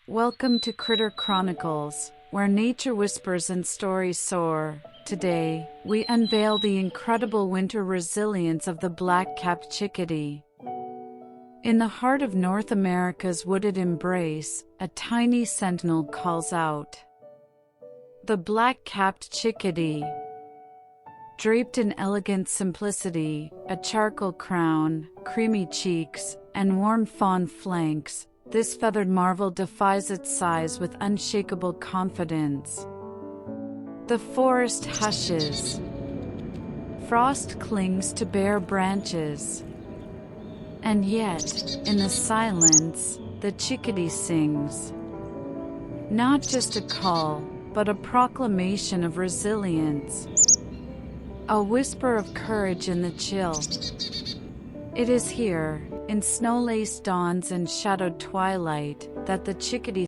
Welcome to Critter Chronicles, where nature whispers and stories soar. Today, we unveil the incredible winter resilience of the black-capped chickadee. In the heart of North America's wooded embrace, a tiny sentinel calls out. The black-capped chickadee. Draped in elegant simplicity, a charcoal crown, creamy cheeks, and warm fawn flanks, this feathered marvel defies its size with unshakable confidence. The forest hushes. Frost clings to bare branches. And yet, in the silence, the chickadee sings. Not just a call, but a proclamation of resilience. A whisper of courage in the chill. It is here, in snow-laced dawns and shadowed twilight, that the chickadee